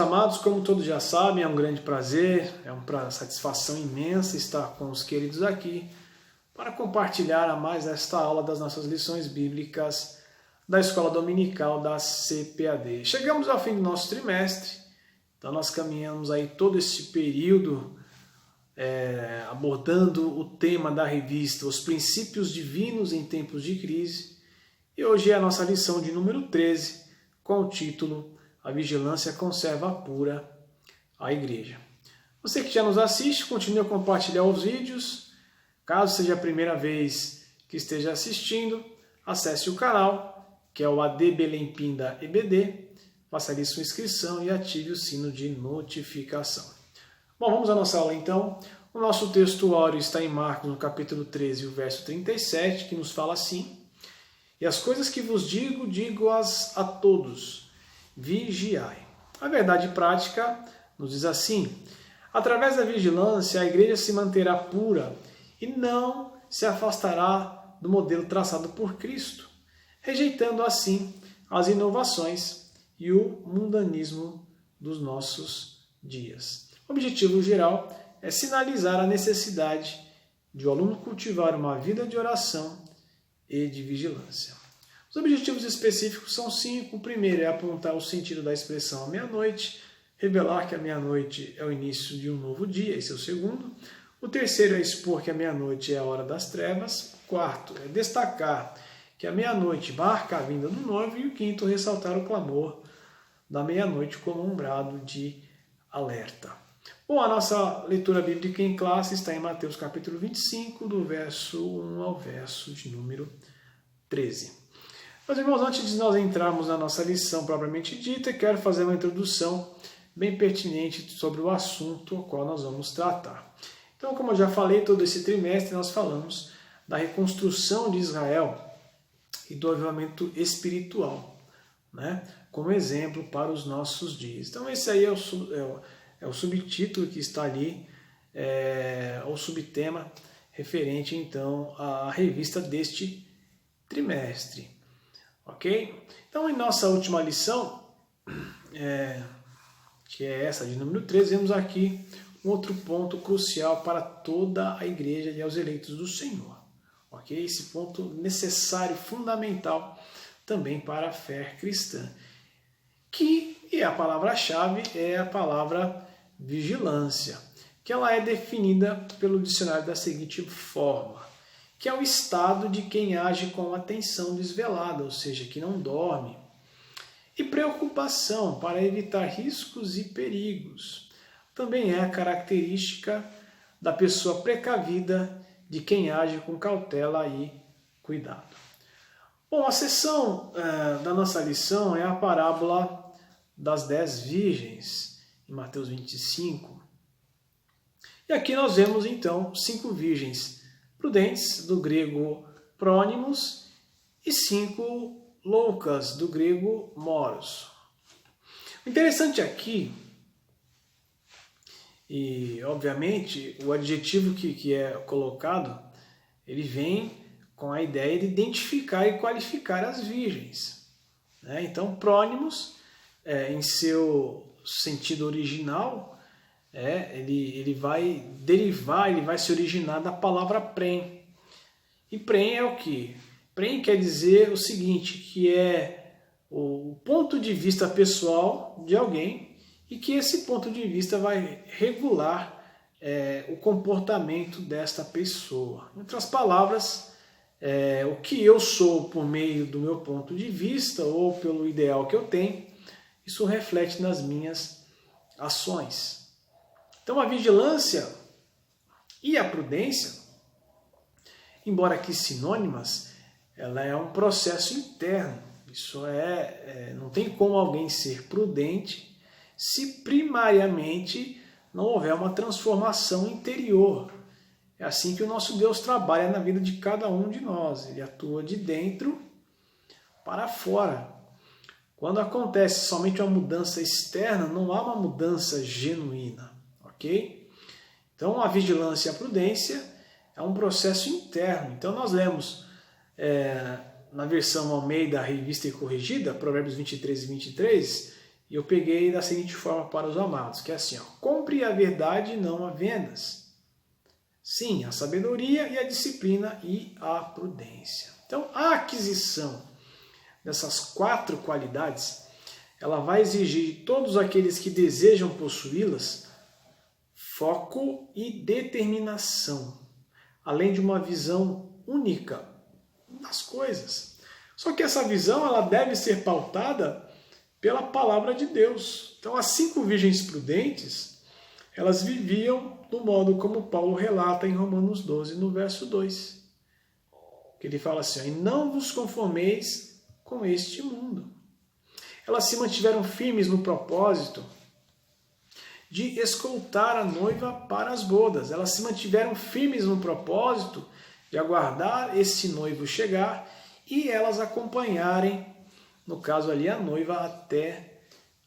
amados, como todos já sabem, é um grande prazer, é uma satisfação imensa estar com os queridos aqui para compartilhar a mais esta aula das nossas lições bíblicas da Escola Dominical da CPAD. Chegamos ao fim do nosso trimestre, então nós caminhamos aí todo esse período abordando o tema da revista Os Princípios Divinos em Tempos de Crise, e hoje é a nossa lição de número 13, com o título A Vigilância Conserva Pura a Igreja. Você que já nos assiste, continue a compartilhar os vídeos. Caso seja a primeira vez que esteja assistindo, acesse o canal, que é o AD Belém Pinda EBD, faça ali sua inscrição e ative o sino de notificação. Bom, vamos à nossa aula então. O nosso texto áureo está em Marcos, no capítulo 13, o verso 37, que nos fala assim: E as coisas que vos digo, digo-as a todos, vigiai. A verdade prática nos diz assim: através da vigilância, a igreja se manterá pura e não se afastará do modelo traçado por Cristo, rejeitando assim as inovações e o mundanismo dos nossos dias. O objetivo geral é sinalizar a necessidade de o aluno cultivar uma vida de oração e de vigilância. Os objetivos específicos são 5. O primeiro é apontar o sentido da expressão à meia-noite, revelar que a meia-noite é o início de um novo dia, esse é o segundo. O terceiro é expor que a meia-noite é a hora das trevas. O quarto é destacar que a meia-noite marca a vinda do noivo. E o quinto, ressaltar o clamor da meia-noite como um brado de alerta. Bom, a nossa leitura bíblica em classe está em Mateus capítulo 25, do verso 1 ao verso de número 13. Meus irmãos, antes de nós entrarmos na nossa lição propriamente dita, quero fazer uma introdução bem pertinente sobre o assunto ao qual nós vamos tratar. Então, como eu já falei, todo esse trimestre nós falamos da reconstrução de Israel e do avivamento espiritual, né, como exemplo para os nossos dias. Então, esse aí é o subtítulo que está ali, o subtema referente, então, à revista deste trimestre. Ok? Então, em nossa última lição, que é essa de número 13, vemos aqui um outro ponto crucial para toda a igreja e aos eleitos do Senhor. Ok? Esse ponto necessário, fundamental também para a fé cristã. E a palavra-chave é a palavra vigilância, que ela é definida pelo dicionário da seguinte forma: que é o estado de quem age com atenção desvelada, ou seja, que não dorme, e preocupação para evitar riscos e perigos. Também é a característica da pessoa precavida, de quem age com cautela e cuidado. Bom, a seção da nossa lição é a parábola das 10 virgens, em Mateus 25. E aqui nós vemos então 5 virgens prudentes, do grego prônimos, e 5 loucas, do grego moros. O interessante aqui, e obviamente o adjetivo que é colocado, ele vem com a ideia de identificar e qualificar as virgens, né? Então, prônimos, em seu sentido original, ele vai derivar, ele vai se originar da palavra prem. E prem é o quê? Prem quer dizer o seguinte, que é o ponto de vista pessoal de alguém, e que esse ponto de vista vai regular o comportamento desta pessoa. Em outras palavras, o que eu sou por meio do meu ponto de vista ou pelo ideal que eu tenho, isso reflete nas minhas ações. Então a vigilância e a prudência, embora aqui sinônimas, ela é um processo interno. Isso não tem como alguém ser prudente se primariamente não houver uma transformação interior. É assim que o nosso Deus trabalha na vida de cada um de nós. Ele atua de dentro para fora. Quando acontece somente uma mudança externa, não há uma mudança genuína. Ok? Então a vigilância e a prudência é um processo interno. Então nós lemos na versão Almeida, Revista e Corrigida, Provérbios 23 e 23, E eu peguei da seguinte forma para os amados, que é assim, ó, compre a verdade e não a vendas. Sim, a sabedoria e a disciplina e a prudência. Então, a aquisição dessas 4 qualidades, ela vai exigir de todos aqueles que desejam possuí-las foco e determinação, além de uma visão única das coisas. Só que essa visão ela deve ser pautada pela palavra de Deus. Então, as 5 virgens prudentes, elas viviam do modo como Paulo relata em Romanos 12, no verso 2. Que ele fala assim, e não vos conformeis com este mundo. Elas se mantiveram firmes no propósito de escoltar a noiva para as bodas. Elas se mantiveram firmes no propósito de aguardar esse noivo chegar e elas acompanharem, no caso ali, a noiva até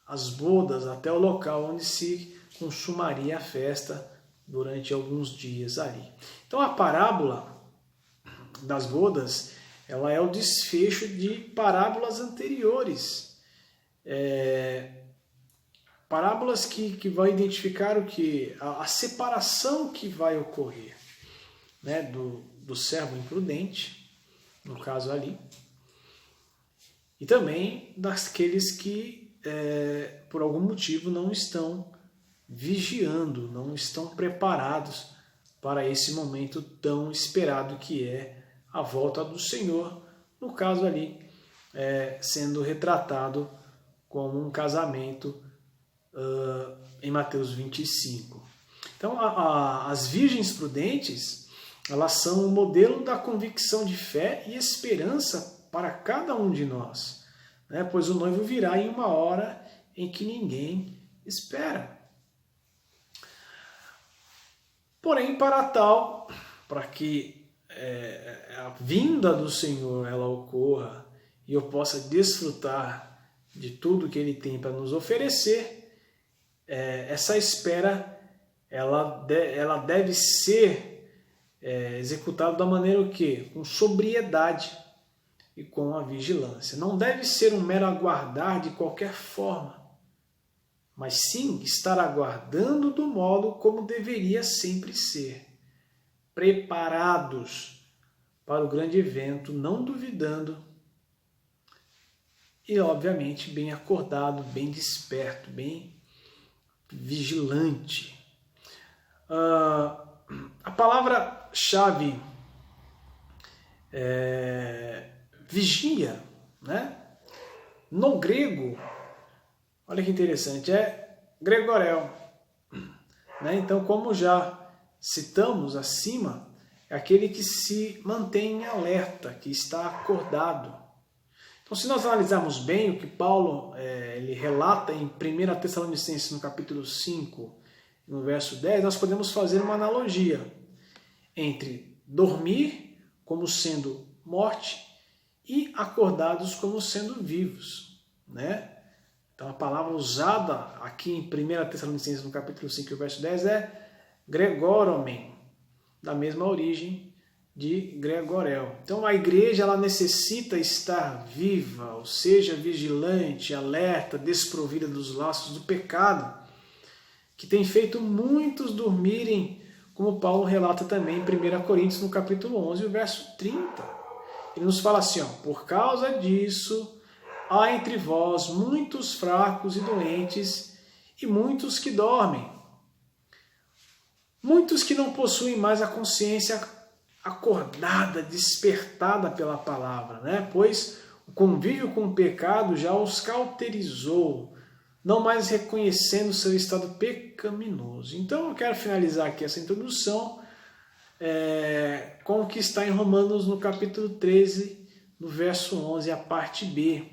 as bodas, até o local onde se consumaria a festa durante alguns dias ali. Então a parábola das bodas, ela é o desfecho de parábolas anteriores. Parábolas que vão identificar o que? A separação que vai ocorrer, né, do servo imprudente, no caso ali, e também daqueles que, por algum motivo, não estão vigiando, não estão preparados para esse momento tão esperado que é a volta do Senhor, no caso ali, sendo retratado como um casamento em Mateus 25. Então, as virgens prudentes, elas são o modelo da convicção de fé e esperança para cada um de nós, né? Pois o noivo virá em uma hora em que ninguém espera. Porém, para que a vinda do Senhor ela ocorra e eu possa desfrutar de tudo que Ele tem para nos oferecer, essa espera ela deve ser executada da maneira o quê? Com sobriedade e com a vigilância. Não deve ser um mero aguardar de qualquer forma, mas sim estar aguardando do modo como deveria sempre ser, preparados para o grande evento, não duvidando e, obviamente, bem acordado, bem desperto, bem vigilante. A palavra-chave vigia, né? No grego, olha que interessante, é gregorel, né? Então, como já citamos acima, é aquele que se mantém em alerta, que está acordado. Então, se nós analisarmos bem o que Paulo ele relata em 1 Tessalonicenses, no capítulo 5, no verso 10, nós podemos fazer uma analogia entre dormir como sendo morte e acordados como sendo vivos, né? Então, a palavra usada aqui em 1 Tessalonicenses, no capítulo 5, verso 10, é gregoromen, da mesma origem de gregorel. Então, a igreja ela necessita estar viva, ou seja, vigilante, alerta, desprovida dos laços do pecado, que tem feito muitos dormirem, como Paulo relata também em 1 Coríntios, no capítulo 11, o verso 30. Ele nos fala assim, ó, por causa disso, há entre vós muitos fracos e doentes, e muitos que dormem. Muitos que não possuem mais a consciência acordada, despertada pela palavra, né? Pois o convívio com o pecado já os cauterizou, não mais reconhecendo seu estado pecaminoso. Então eu quero finalizar aqui essa introdução com o que está em Romanos no capítulo 13, no verso 11, a parte B,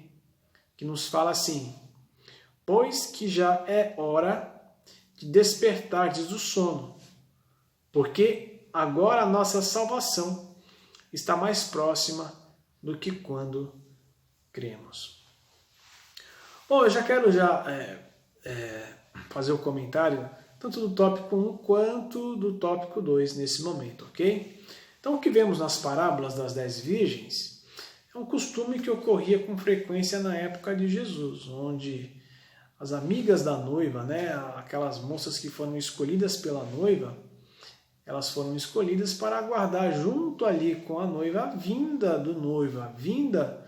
que nos fala assim, pois que já é hora de despertardes do sono, porque agora a nossa salvação está mais próxima do que quando cremos. Bom, eu já quero fazer o comentário tanto do tópico 1 quanto do tópico 2 nesse momento, ok? Então, o que vemos nas parábolas das 10 virgens é um costume que ocorria com frequência na época de Jesus, onde as amigas da noiva, né, aquelas moças que foram escolhidas pela noiva, elas foram escolhidas para aguardar junto ali com a noiva a vinda do noivo, a vinda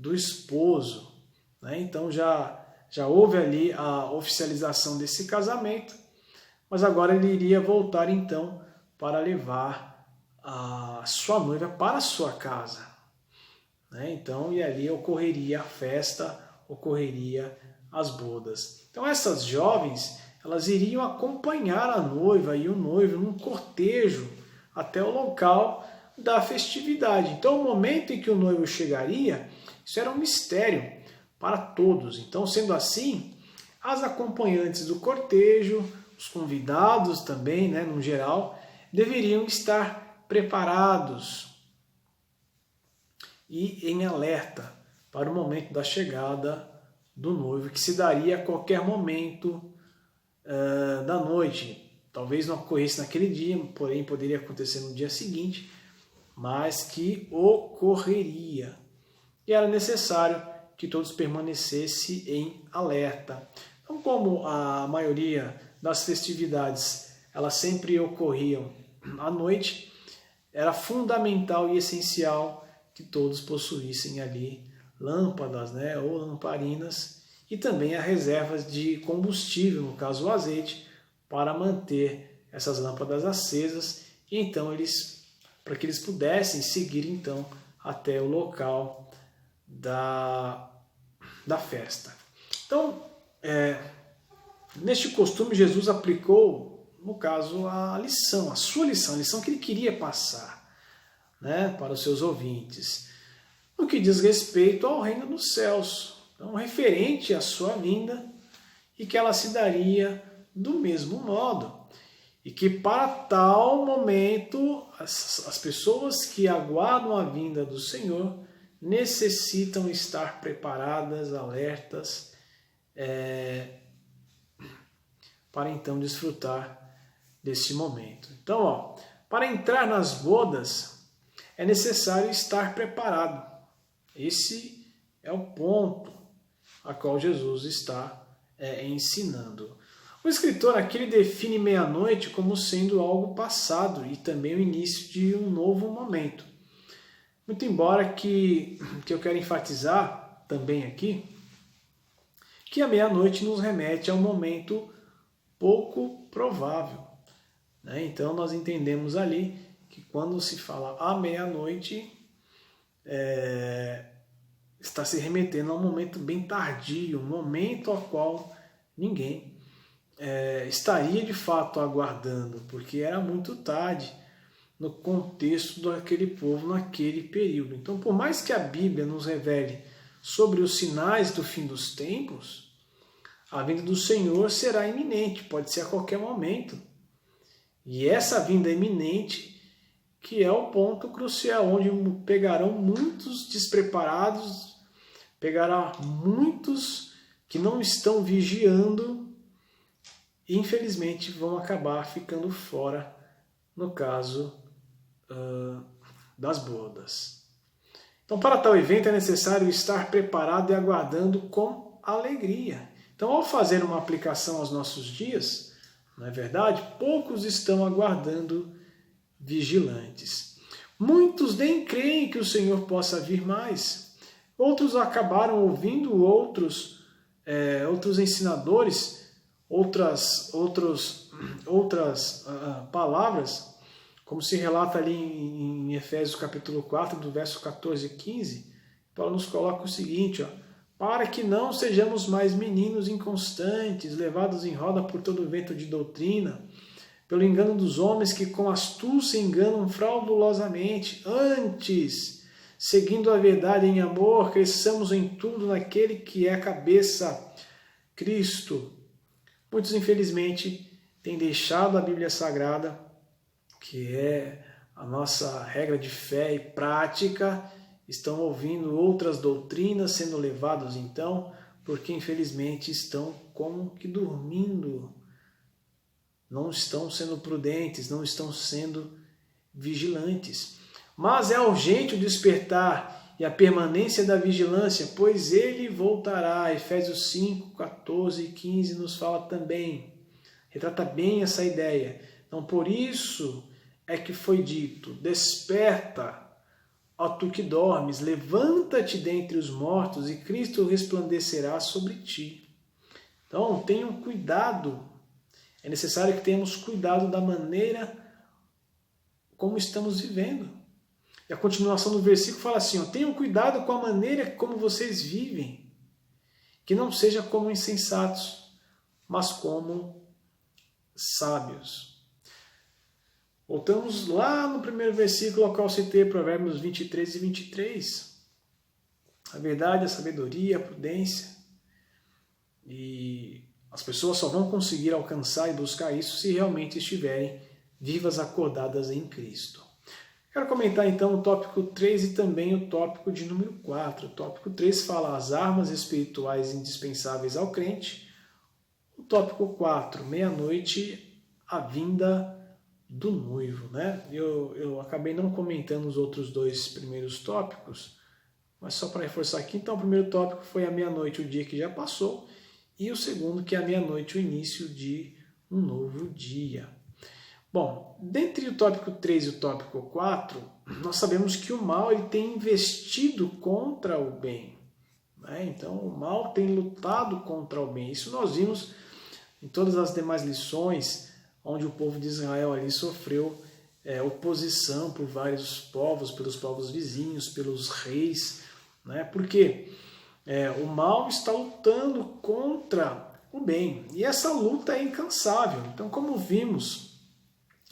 do esposo. Né? Então já houve ali a oficialização desse casamento, mas agora ele iria voltar então para levar a sua noiva para a sua casa. Né? Então, e ali ocorreria a festa, ocorreria as bodas. Então essas jovens, elas iriam acompanhar a noiva e o noivo num cortejo até o local da festividade. Então o momento em que o noivo chegaria, isso era um mistério para todos. Então, sendo assim, as acompanhantes do cortejo, os convidados também, né, no geral, deveriam estar preparados e em alerta para o momento da chegada do noivo, que se daria a qualquer momento da noite. Talvez não ocorresse naquele dia, porém poderia acontecer no dia seguinte, mas que ocorreria. E era necessário que todos permanecessem em alerta. Então, como a maioria das festividades elas sempre ocorriam à noite, era fundamental e essencial que todos possuíssem ali lâmpadas, né, ou lamparinas, e também as reservas de combustível, no caso o azeite, para manter essas lâmpadas acesas, e então para que eles pudessem seguir então até o local da festa. Então, neste costume, Jesus aplicou, no caso, a sua lição, a lição que ele queria passar, né, para os seus ouvintes, no que diz respeito ao reino dos céus, então, referente à sua vinda, e que ela se daria do mesmo modo, e que para tal momento as pessoas que aguardam a vinda do Senhor necessitam estar preparadas, alertas, para então desfrutar desse momento. Então, para entrar nas bodas é necessário estar preparado. Esse é o ponto a qual Jesus está ensinando. O escritor aqui ele define meia-noite como sendo algo passado e também o início de um novo momento. Muito embora que eu quero enfatizar também aqui que a meia-noite nos remete a um momento pouco provável. Né? Então nós entendemos ali que quando se fala à meia-noite, está se remetendo a um momento bem tardio, um momento ao qual ninguém estaria de fato aguardando, porque era muito tarde no contexto daquele povo naquele período. Então, por mais que a Bíblia nos revele sobre os sinais do fim dos tempos, a vinda do Senhor será iminente, pode ser a qualquer momento. E essa vinda iminente que é o ponto crucial, onde pegarão muitos despreparados, pegará muitos que não estão vigiando e infelizmente vão acabar ficando fora no caso das bodas. Então, para tal evento é necessário estar preparado e aguardando com alegria. Então, ao fazer uma aplicação aos nossos dias, não é verdade? Poucos estão aguardando vigilantes. Muitos nem creem que o Senhor possa vir mais. Outros acabaram ouvindo outros ensinadores, outras palavras, como se relata ali em Efésios capítulo 4, do verso 14 e 15, Paulo nos coloca o seguinte, para que não sejamos mais meninos inconstantes, levados em roda por todo vento de doutrina, pelo engano dos homens que com astúcia enganam fraudulosamente, antes, seguindo a verdade em amor, cresçamos em tudo naquele que é a cabeça, Cristo. Muitos, infelizmente, têm deixado a Bíblia Sagrada, que é a nossa regra de fé e prática, estão ouvindo outras doutrinas, sendo levados então, porque infelizmente estão como que dormindo, não estão sendo prudentes, não estão sendo vigilantes. Mas é urgente o despertar e a permanência da vigilância, pois ele voltará. Efésios 5, 14 e 15 nos fala também, retrata bem essa ideia. Então, por isso é que foi dito, desperta, ó tu que dormes, levanta-te dentre os mortos e Cristo resplandecerá sobre ti. Então, tenham cuidado, é necessário que tenhamos cuidado da maneira como estamos vivendo. E a continuação do versículo fala assim, ó, tenham cuidado com a maneira como vocês vivem, que não seja como insensatos, mas como sábios. Voltamos lá no primeiro versículo ao qual citei, Provérbios 23 e 23. A verdade, a sabedoria, a prudência. E as pessoas só vão conseguir alcançar e buscar isso se realmente estiverem vivas, acordadas em Cristo. Quero comentar então o tópico 3 e também o tópico de número 4. O tópico 3 fala as armas espirituais indispensáveis ao crente. O tópico 4, meia-noite, a vinda do noivo. Né? Eu acabei não comentando os outros dois primeiros tópicos, mas só para reforçar aqui, então o primeiro tópico foi a meia-noite, o dia que já passou, e o segundo que é a meia-noite, o início de um novo dia. Bom, dentre o tópico 3 e o tópico 4, nós sabemos que o mal ele tem investido contra o bem. Né? Então, o mal tem lutado contra o bem. Isso nós vimos em todas as demais lições, onde o povo de Israel ali sofreu oposição por vários povos, pelos povos vizinhos, pelos reis. Né? Porque o mal está lutando contra o bem. E essa luta é incansável. Então, como vimos,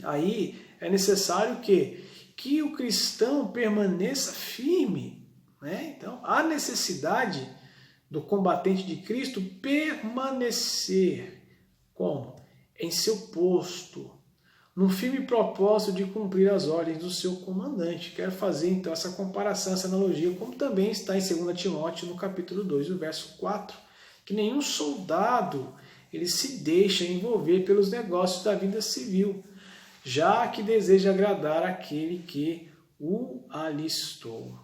aí é necessário que o cristão permaneça firme. Né? Então, há necessidade do combatente de Cristo permanecer como? Em seu posto, num firme propósito de cumprir as ordens do seu comandante. Quero fazer então essa comparação, essa analogia, como também está em 2 Timóteo, no capítulo 2, o verso 4, que nenhum soldado ele se deixa envolver pelos negócios da vida civil, já que deseja agradar aquele que o alistou.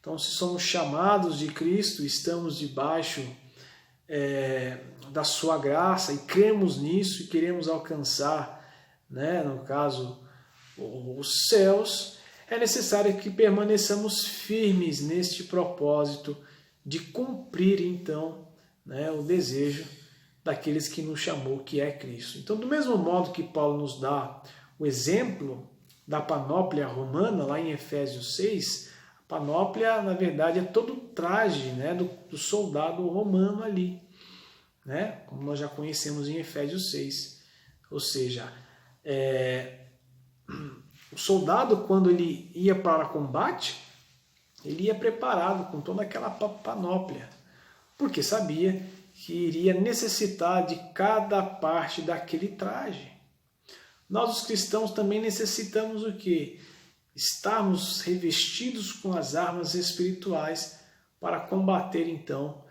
Então, se somos chamados de Cristo, estamos debaixo da sua graça e cremos nisso e queremos alcançar, né, no caso, os céus, é necessário que permaneçamos firmes neste propósito de cumprir, então, né, o desejo daqueles que nos chamou, que é Cristo. Então, do mesmo modo que Paulo nos dá o exemplo da panóplia romana, lá em Efésios 6, a panóplia, na verdade, é todo o traje, né, do soldado romano ali, né, como nós já conhecemos em Efésios 6. Ou seja, o soldado, quando ele ia para combate, ele ia preparado com toda aquela panóplia, porque sabia que iria necessitar de cada parte daquele traje. Nós, os cristãos, também necessitamos o quê? Estarmos revestidos com as armas espirituais para combater, então,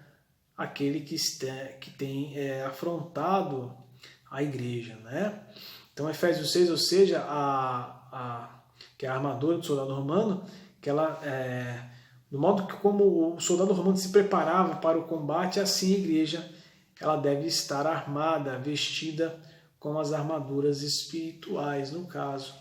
aquele que tem afrontado a igreja. Né? Então, Efésios 6, ou seja, que é a armadura do soldado romano, que ela, do modo que como o soldado romano se preparava para o combate, assim a igreja ela deve estar armada, vestida com as armaduras espirituais, no caso,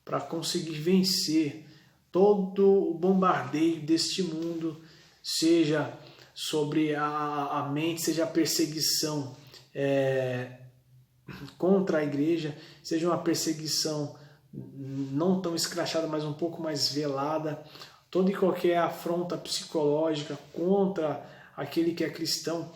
para conseguir vencer todo o bombardeio deste mundo, seja sobre a mente, seja a perseguição contra a igreja, seja uma perseguição não tão escrachada, mas um pouco mais velada, toda e qualquer afronta psicológica contra aquele que é cristão.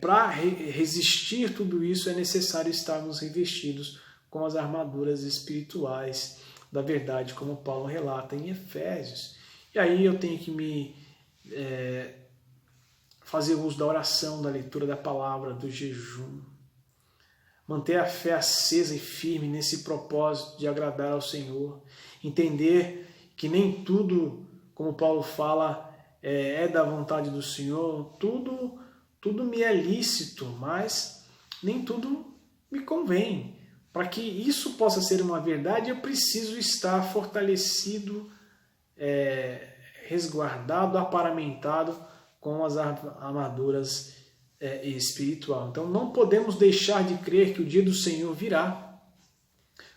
Para resistir tudo isso é necessário estarmos revestidos com as armaduras espirituais da verdade, como Paulo relata em Efésios. E aí eu tenho que me fazer uso da oração, da leitura da palavra, do jejum, manter a fé acesa e firme nesse propósito de agradar ao Senhor, entender que nem tudo, como Paulo fala, é da vontade do Senhor, tudo me é lícito, mas nem tudo me convém. Para que isso possa ser uma verdade, eu preciso estar fortalecido resguardado, aparamentado com as armaduras espiritual. Então não podemos deixar de crer que o dia do Senhor virá,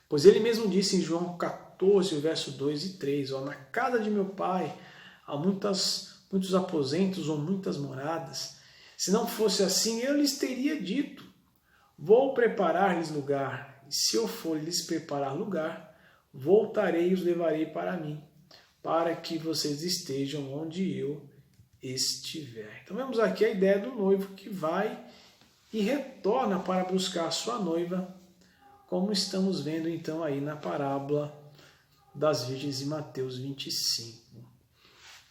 pois ele mesmo disse em João 14, verso 2 e 3, na casa de meu pai há muitos aposentos ou muitas moradas. Se não fosse assim, eu lhes teria dito, vou preparar-lhes lugar, e se eu for lhes preparar lugar, voltarei e os levarei para mim, para que vocês estejam onde eu estiver. Então vemos aqui a ideia do noivo que vai e retorna para buscar a sua noiva, como estamos vendo então aí na parábola das virgens em Mateus 25.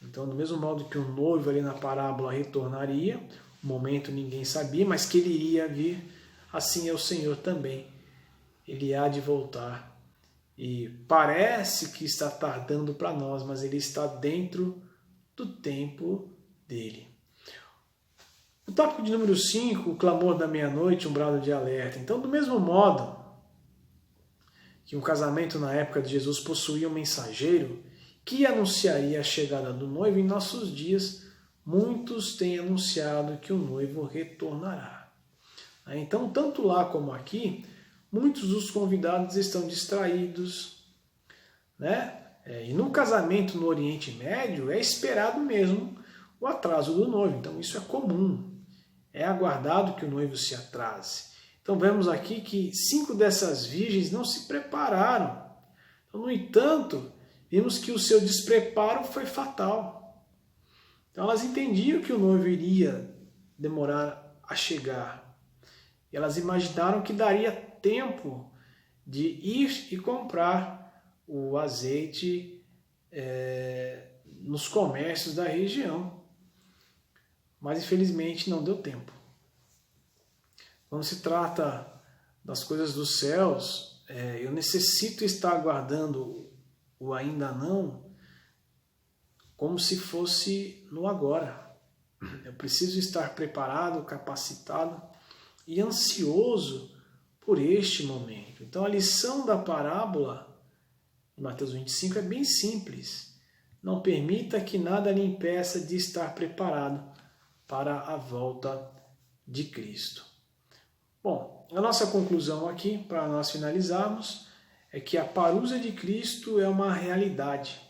Então, do mesmo modo que o noivo ali na parábola retornaria, o momento ninguém sabia, mas que ele iria vir, assim é o Senhor também. Ele há de voltar. E parece que está tardando para nós, mas ele está dentro do tempo dele. O tópico de número 5, o clamor da meia-noite, um brado de alerta. Então, do mesmo modo que um casamento na época de Jesus possuía um mensageiro que anunciaria a chegada do noivo, em nossos dias muitos têm anunciado que o noivo retornará. Então, tanto lá como aqui, muitos dos convidados estão distraídos, né? E no casamento no Oriente Médio é esperado mesmo o atraso do noivo. Então isso é comum, é aguardado que o noivo se atrase. Então vemos aqui que 5 dessas virgens não se prepararam. Então, no entanto, vimos que o seu despreparo foi fatal. Então elas entendiam que o noivo iria demorar a chegar. E elas imaginaram que daria tempo de ir e comprar o azeite nos comércios da região. Mas infelizmente não deu tempo. Quando se trata das coisas dos céus, eu necessito estar aguardando o ainda não como se fosse no agora. Eu preciso estar preparado, capacitado e ansioso por este momento. Então a lição da parábola de Mateus 25 é bem simples. Não permita que nada lhe impeça de estar preparado para a volta de Cristo. Bom, a nossa conclusão aqui, para nós finalizarmos, é que a parousia de Cristo é uma realidade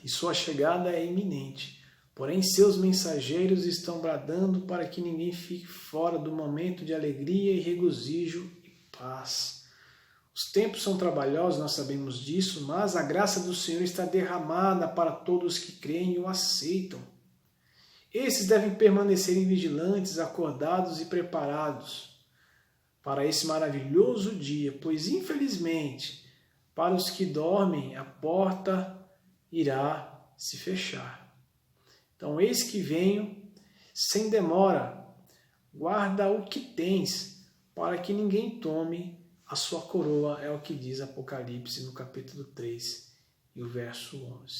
e sua chegada é iminente. Porém, seus mensageiros estão bradando para que ninguém fique fora do momento de alegria e regozijo e paz. Os tempos são trabalhosos, nós sabemos disso, mas a graça do Senhor está derramada para todos que creem e o aceitam. Esses devem permanecer vigilantes, acordados e preparados para esse maravilhoso dia, pois, infelizmente, para os que dormem, a porta irá se fechar. Então, eis que venho sem demora, guarda o que tens, para que ninguém tome a sua coroa, é o que diz Apocalipse no capítulo 3 e o verso 11.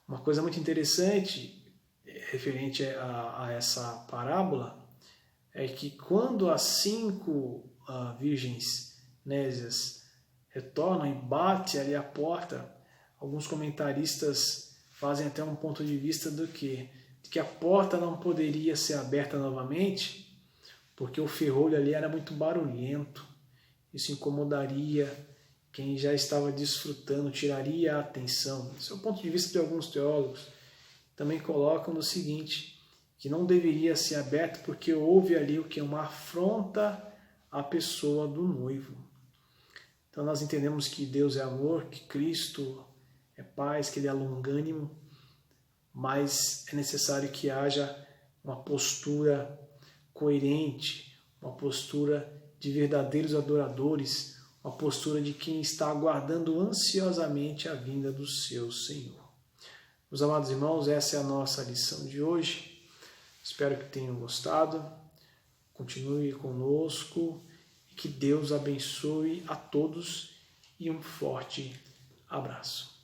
Uma coisa muito interessante referente a essa parábola é que quando as 5 virgens nésias retornam e batem ali a porta, alguns comentaristas fazem até um ponto de vista de que a porta não poderia ser aberta novamente, porque o ferrolho ali era muito barulhento. Isso incomodaria quem já estava desfrutando, tiraria a atenção. Esse é o ponto de vista de alguns teólogos. Também colocam no seguinte, que não deveria ser aberto porque houve ali uma afronta à pessoa do noivo. Então nós entendemos que Deus é amor, que Cristo é paz, que Ele é longânimo, mas é necessário que haja uma postura coerente, uma postura de verdadeiros adoradores, uma postura de quem está aguardando ansiosamente a vinda do seu Senhor. Meus amados irmãos, essa é a nossa lição de hoje. Espero que tenham gostado. Continue conosco e que Deus abençoe a todos e um forte abraço.